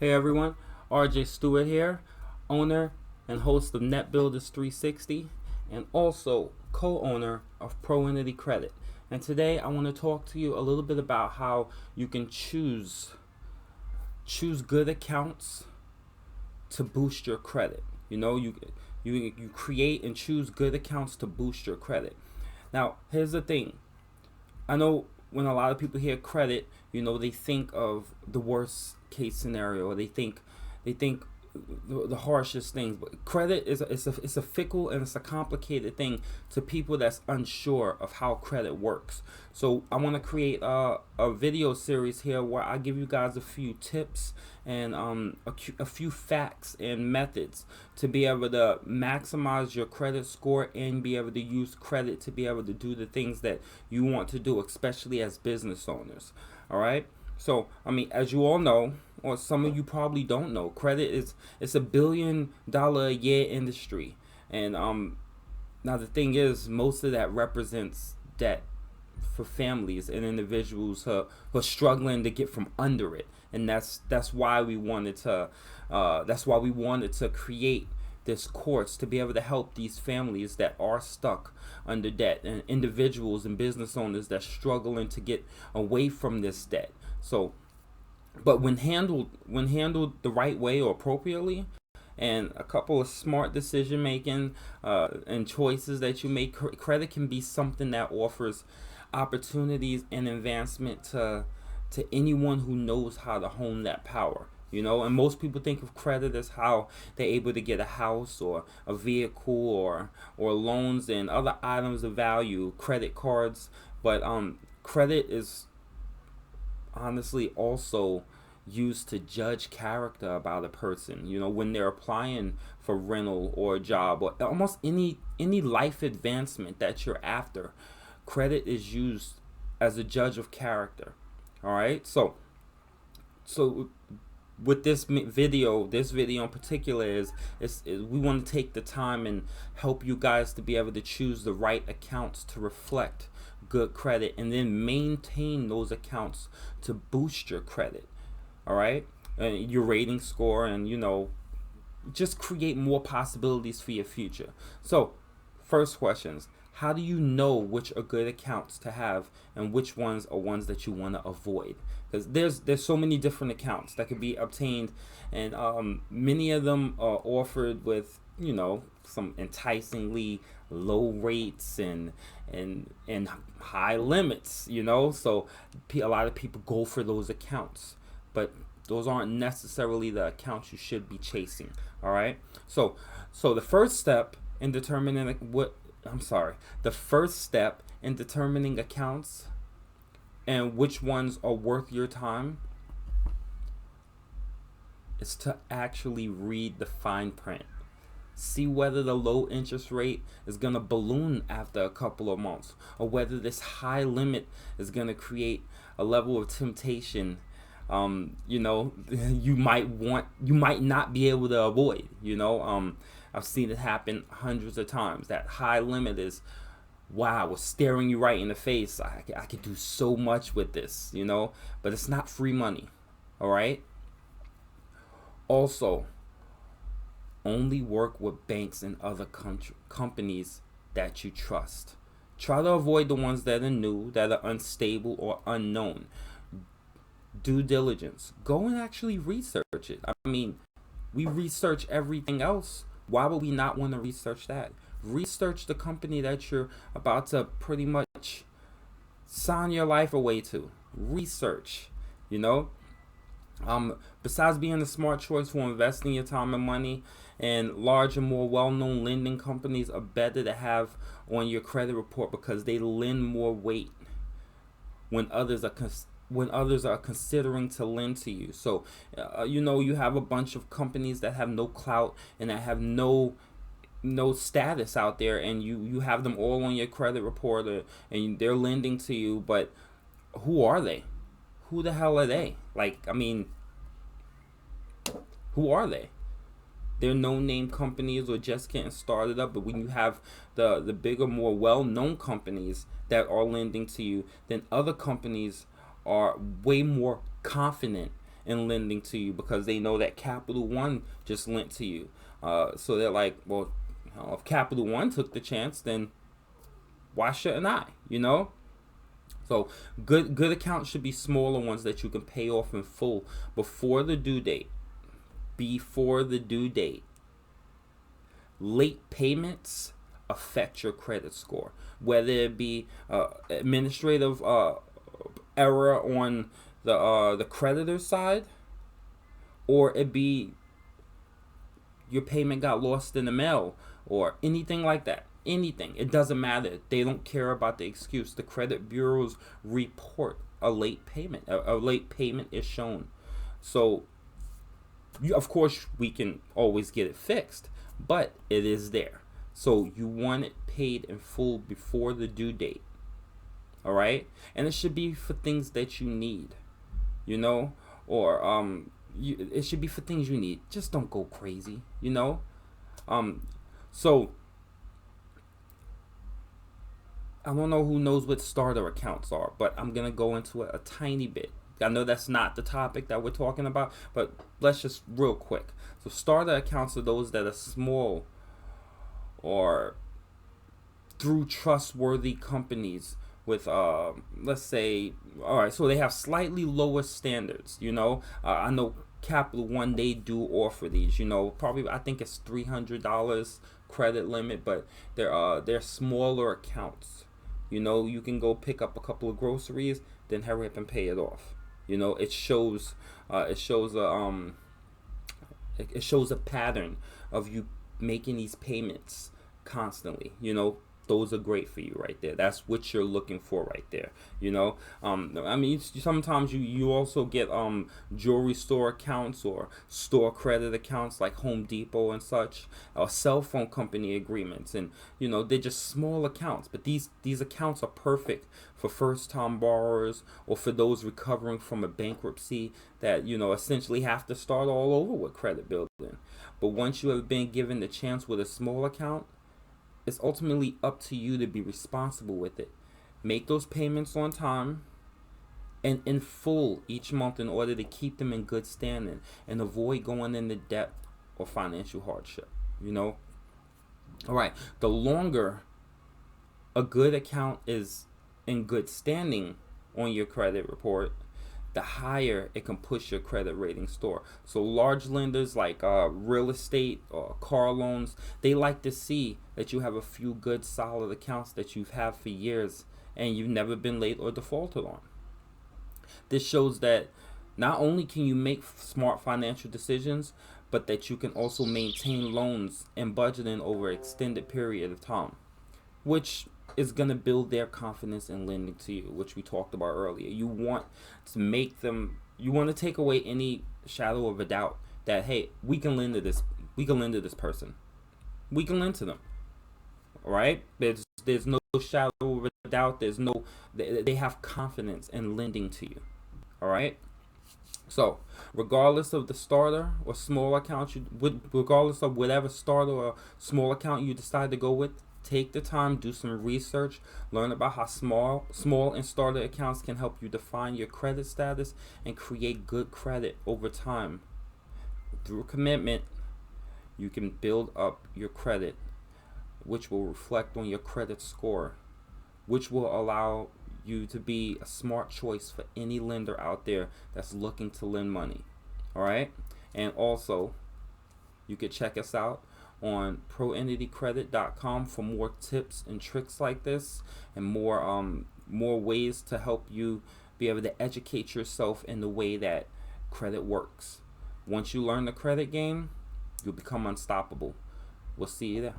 Hey everyone, RJ Stewart here, owner and host of Net Builders 360 and also co-owner of Pro Entity Credit. And today I want to talk to you a little bit about how you can choose good accounts to boost your credit. You create and choose good accounts to boost your credit. Now, here's the thing. I know when a lot of people hear credit, they think of the worst case scenario, or they think the harshest things. But credit it's a fickle and it's a complicated thing to people that's unsure of how credit works. So I want to create a video series here where I give you guys a few tips and a few facts and methods to be able to maximize your credit score and be able to use credit to be able to do the things that you want to do, especially as business owners. All right. So, as you all know, or some of you probably don't know, credit it's $1 billion a year industry, and now the thing is, most of that represents debt for families and individuals who are struggling to get from under it, and that's why we wanted to create this course to be able to help these families that are stuck under debt and individuals and business owners that are struggling to get away from this debt. So, but when handled the right way or appropriately, and a couple of smart decision making and choices that you make, credit can be something that offers opportunities and advancement to anyone who knows how to hone that power. And most people think of credit as how they're able to get a house or a vehicle or loans and other items of value, credit cards. But credit is honestly also used to judge character about a person. When they're applying for rental or a job or almost any life advancement that you're after, credit is used as a judge of character. All right. So with this video in particular is we want to take the time and help you guys to be able to choose the right accounts to reflect good credit and then maintain those accounts to boost your credit. All right, your rating score, and just create more possibilities for your future. So first questions: how do you know which are good accounts to have and which ones are ones that you want to avoid? Because there's so many different accounts that could be obtained, and many of them are offered with some enticingly low rates and high limits. So a lot of people go for those accounts, but those aren't necessarily the accounts you should be chasing. All right. So the first step in determining the first step in determining accounts and which ones are worth your time is to actually read the fine print. See whether the low interest rate is going to balloon after a couple of months, or whether this high limit is going to create a level of temptation you might not be able to avoid. I've seen it happen hundreds of times. That high limit is, wow, it's staring you right in the face. I could do so much with this, but it's not free money. All right. Also, only work with banks and other companies that you trust. Try to avoid the ones that are new, that are unstable or unknown. Due diligence. Go and actually research it. We research everything else. Why would we not want to research that? Research the company that you're about to pretty much sign your life away to. Research. Besides being a smart choice for investing your time and money, and large and more well-known lending companies are better to have on your credit report because they lend more weight when others are considering to lend to you. So you have a bunch of companies that have no clout and that have no status out there, and you have them all on your credit report, and they're lending to you, but who are they? Who the hell are they? Who are they? They're no-name companies or just getting started up. But when you have the bigger, more well-known companies that are lending to you, then other companies are way more confident in lending to you because they know that Capital One just lent to you. So they're like, well, if Capital One took the chance, then why shouldn't I? So good accounts should be smaller ones that you can pay off in full before the due date. Before the due date. Late payments affect your credit score, whether it be administrative error on the creditor side, or it be your payment got lost in the mail, or anything like that. Anything. It doesn't matter. They don't care about the excuse. The credit bureaus report a late payment. A late payment is shown. So, of course, we can always get it fixed, but it is there. So you want it paid in full before the due date. All right? And it should be for things that you need, or it should be for things you need. Just don't go crazy, So I don't know who knows what starter accounts are, but I'm going to go into it a tiny bit. I know that's not the topic that we're talking about, but let's just real quick. So starter accounts are those that are small or through trustworthy companies with, let's say, all right, so they have slightly lower standards, I know Capital One, they do offer these, probably, I think it's $300 credit limit, but they're smaller accounts. You can go pick up a couple of groceries, then hurry up and pay it off. It shows a pattern of you making these payments constantly. Those are great for you right there. That's what you're looking for right there. Sometimes you also get jewelry store accounts or store credit accounts like Home Depot and such, or cell phone company agreements, and they're just small accounts. But these accounts are perfect for first-time borrowers or for those recovering from a bankruptcy that essentially have to start all over with credit building. But once you have been given the chance with a small account, it's ultimately up to you to be responsible with it. Make those payments on time and in full each month in order to keep them in good standing and avoid going into debt or financial hardship. All right. The longer a good account is in good standing on your credit report, the higher it can push your credit rating score. So large lenders like real estate or car loans, they like to see that you have a few good solid accounts that you've had for years and you've never been late or defaulted on. This shows that not only can you make smart financial decisions, but that you can also maintain loans and budgeting over an extended period of time, which is going to build their confidence in lending to you, which we talked about earlier. You want to take away any shadow of a doubt that, hey, we can lend to this person. We can lend to them. All right? There's no shadow of a doubt. They have confidence in lending to you. All right? So, regardless of the starter or small account, regardless of whatever starter or small account you decide to go with, take the time, do some research, learn about how small and starter accounts can help you define your credit status and create good credit over time. Through commitment, you can build up your credit, which will reflect on your credit score, which will allow you to be a smart choice for any lender out there that's looking to lend money. All right? And also, you can check us out on proentitycredit.com for more tips and tricks like this and more ways to help you be able to educate yourself in the way that credit works. Once you learn the credit game, you'll become unstoppable. We'll see you there.